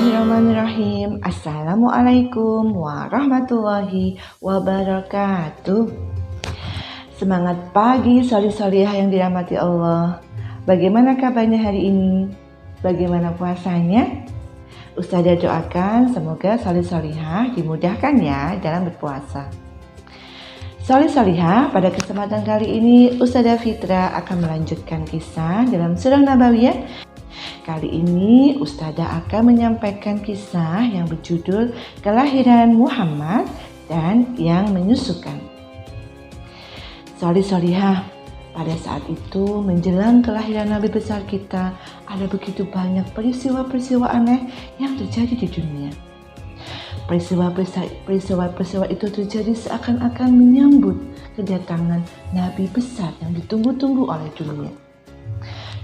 Bismillahirrahmanirrahim. Assalamualaikum warahmatullahi wabarakatuh. Semangat pagi solih-solihah yang dirahmati Allah. Bagaimana kabarnya hari ini? Bagaimana puasanya? Ustazah doakan semoga solih-solihah dimudahkan ya dalam berpuasa. Solih-solihah, pada kesempatan kali ini Ustazah Fitra akan melanjutkan kisah dalam surah Nabawiyah. Kali ini Ustazah akan menyampaikan kisah yang berjudul Kelahiran Muhammad dan yang menyusukan. Solih-solihah, pada saat itu menjelang kelahiran Nabi besar kita, ada begitu banyak peristiwa-peristiwa aneh yang terjadi di dunia. Peristiwa itu terjadi seakan-akan menyambut kedatangan Nabi besar yang ditunggu-tunggu oleh dunia.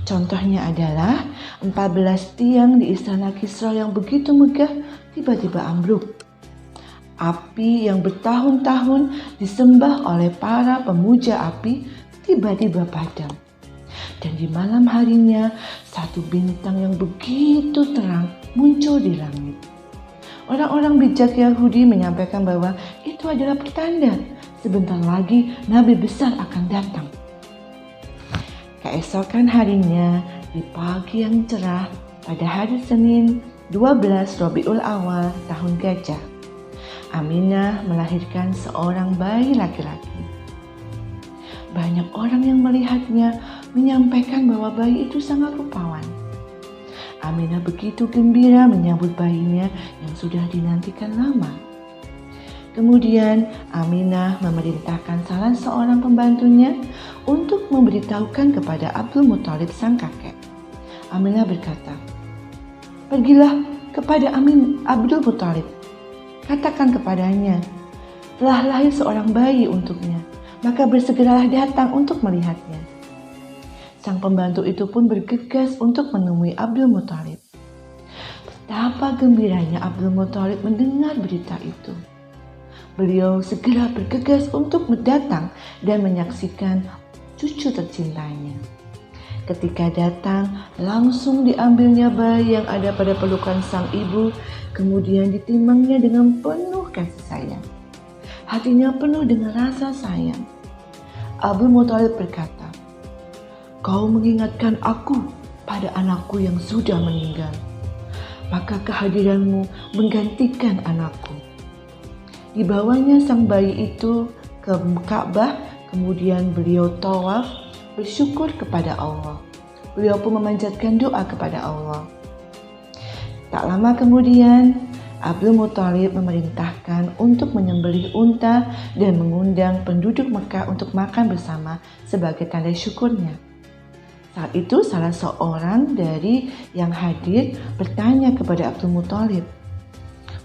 Contohnya adalah 14 tiang di istana Kisra yang begitu megah tiba-tiba ambruk. Api yang bertahun-tahun disembah oleh para pemuja api tiba-tiba padam. Dan di malam harinya satu bintang yang begitu terang muncul di langit. Orang-orang bijak Yahudi menyampaikan bahwa itu adalah pertanda sebentar lagi Nabi besar akan datang. Keesokan harinya, di pagi yang cerah, pada hari Senin 12 Rabiul Awal tahun Gajah, Aminah melahirkan seorang bayi laki-laki. Banyak orang yang melihatnya menyampaikan bahwa bayi itu sangat rupawan. Aminah begitu gembira menyambut bayinya yang sudah dinantikan lama. Kemudian Aminah memerintahkan salah seorang pembantunya untuk memberitahukan kepada Abdul Muthalib sang kakek. Aminah berkata, "Pergilah kepada Abdul Muthalib, katakan kepadanya, telah lahir seorang bayi untuknya, maka bersegeralah datang untuk melihatnya." Sang pembantu itu pun bergegas untuk menemui Abdul Muthalib. Betapa gembiranya Abdul Muthalib mendengar berita itu. Beliau segera bergegas untuk datang dan menyaksikan cucu tercintanya. Ketika datang, langsung diambilnya bayi yang ada pada pelukan sang ibu, kemudian ditimbangnya dengan penuh kasih sayang. Hatinya penuh dengan rasa sayang. Abdul Muthalib berkata, "Kau mengingatkan aku pada anakku yang sudah meninggal, maka kehadiranmu menggantikan anakku." Dibawanya sang bayi itu ke Ka'bah, kemudian beliau tawaf bersyukur kepada Allah. Beliau pun memanjatkan doa kepada Allah. Tak lama kemudian, Abdul Muthalib memerintahkan untuk menyembelih unta dan mengundang penduduk Mekah untuk makan bersama sebagai tanda syukurnya. Saat itu salah seorang dari yang hadir bertanya kepada Abdul Muthalib,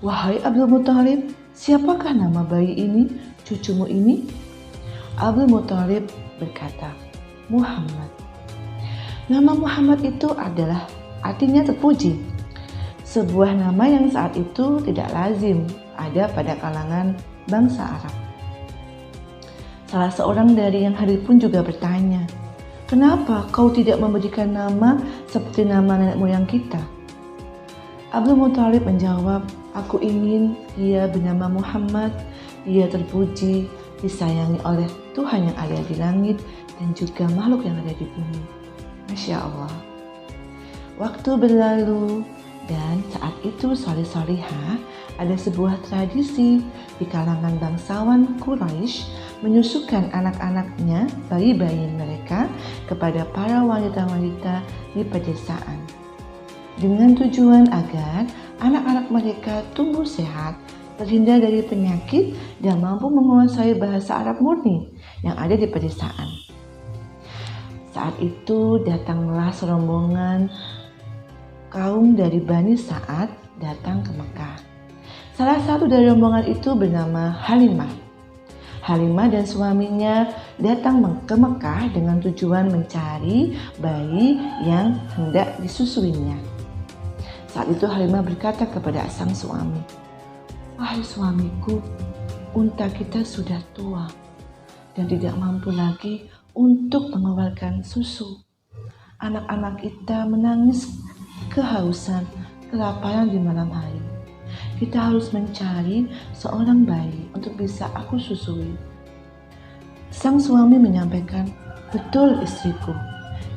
"Wahai Abdul Muthalib, siapakah nama bayi ini, cucumu ini?" Abdul Muthalib berkata, "Muhammad." Nama Muhammad itu adalah artinya terpuji. Sebuah nama yang saat itu tidak lazim ada pada kalangan bangsa Arab. Salah seorang dari yang hadir pun juga bertanya, "Kenapa kau tidak memberikan nama seperti nama nenek moyang kita?" Abdul Muthalib menjawab, "Aku ingin dia bernama Muhammad, dia terpuji, disayangi oleh Tuhan yang ada di langit dan juga makhluk yang ada di bumi." Masya Allah. Waktu berlalu dan saat itu solih-solihah ada sebuah tradisi di kalangan bangsawan Quraisy menyusukan anak-anaknya, bayi-bayi mereka kepada para wanita-wanita di pedesaan, dengan tujuan agar anak-anak mereka tumbuh sehat, terhindar dari penyakit, dan mampu menguasai bahasa Arab murni yang ada di pedesaan. Saat itu datanglah serombongan kaum dari Bani Sa'ad datang ke Mekah. Salah satu dari rombongan itu bernama Halimah. Halimah dan suaminya datang ke Mekah dengan tujuan mencari bayi yang hendak disusuinya. Saat itu Halimah berkata kepada sang suami, "Wahai suamiku, unta kita sudah tua dan tidak mampu lagi untuk mengeluarkan susu. Anak-anak kita menangis kehausan kelaparan di malam hari. Kita harus mencari seorang bayi untuk bisa aku susui. Sang suami menyampaikan, betul istriku,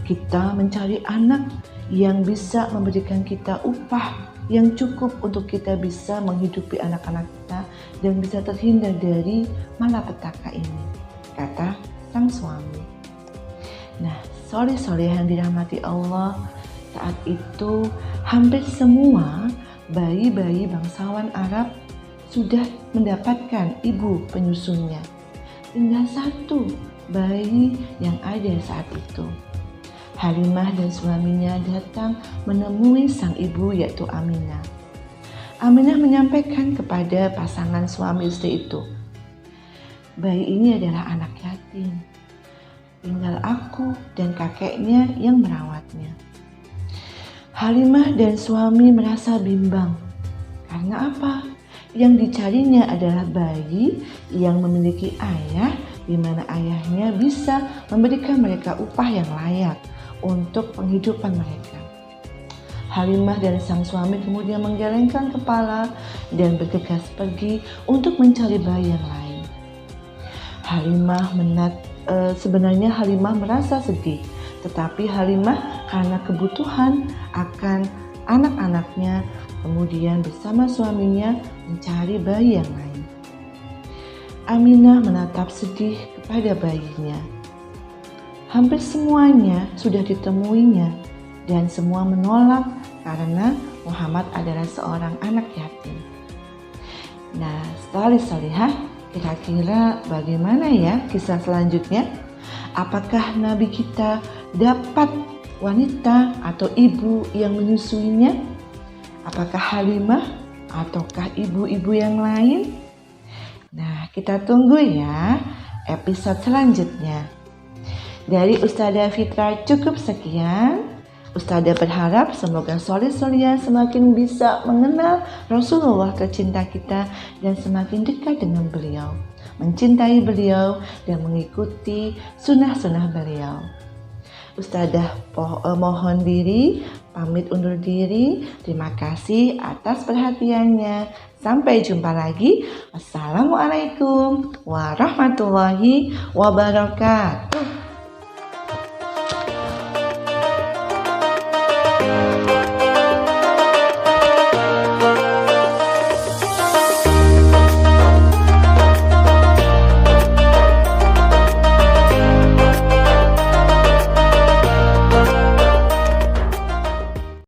kita mencari anak yang bisa memberikan kita upah yang cukup untuk kita bisa menghidupi anak-anak kita dan bisa terhindar dari malapetaka ini, kata sang suami. Nah, sore-sore yang dirahmati Allah, saat itu hampir semua bayi-bayi bangsawan Arab sudah mendapatkan ibu penyusunya. Tinggal satu bayi yang ada saat itu. Halimah dan suaminya datang menemui sang ibu yaitu Aminah. Aminah menyampaikan kepada pasangan suami istri itu, bayi ini adalah anak yatim. Tinggal aku dan kakeknya yang merawatnya. Halimah dan suami merasa bimbang. Karena apa? Yang dicarinya adalah bayi yang memiliki ayah, di mana ayahnya bisa memberikan mereka upah yang layak untuk penghidupan mereka. Halimah dan sang suami kemudian menggelengkan kepala dan bergegas pergi untuk mencari bayi yang lain. Sebenarnya Halimah merasa sedih, tetapi Halimah karena kebutuhan akan anak-anaknya kemudian bersama suaminya mencari bayi yang lain. Aminah menatap sedih kepada bayinya. Hampir semuanya sudah ditemuinya dan semua menolak karena Muhammad adalah seorang anak yatim. Nah, salihah, kira-kira bagaimana ya kisah selanjutnya? Apakah Nabi kita dapat wanita atau ibu yang menyusuinya? Apakah Halimah ataukah ibu-ibu yang lain? Nah, kita tunggu ya episode selanjutnya. Dari Ustadzah Fitra cukup sekian. Ustadzah berharap semoga Soleh-Soleha semakin bisa mengenal Rasulullah tercinta kita dan semakin dekat dengan beliau, mencintai beliau dan mengikuti sunnah-sunnah beliau. Ustadzah mohon diri, pamit undur diri. Terima kasih atas perhatiannya. Sampai jumpa lagi. Wassalamualaikum warahmatullahi wabarakatuh.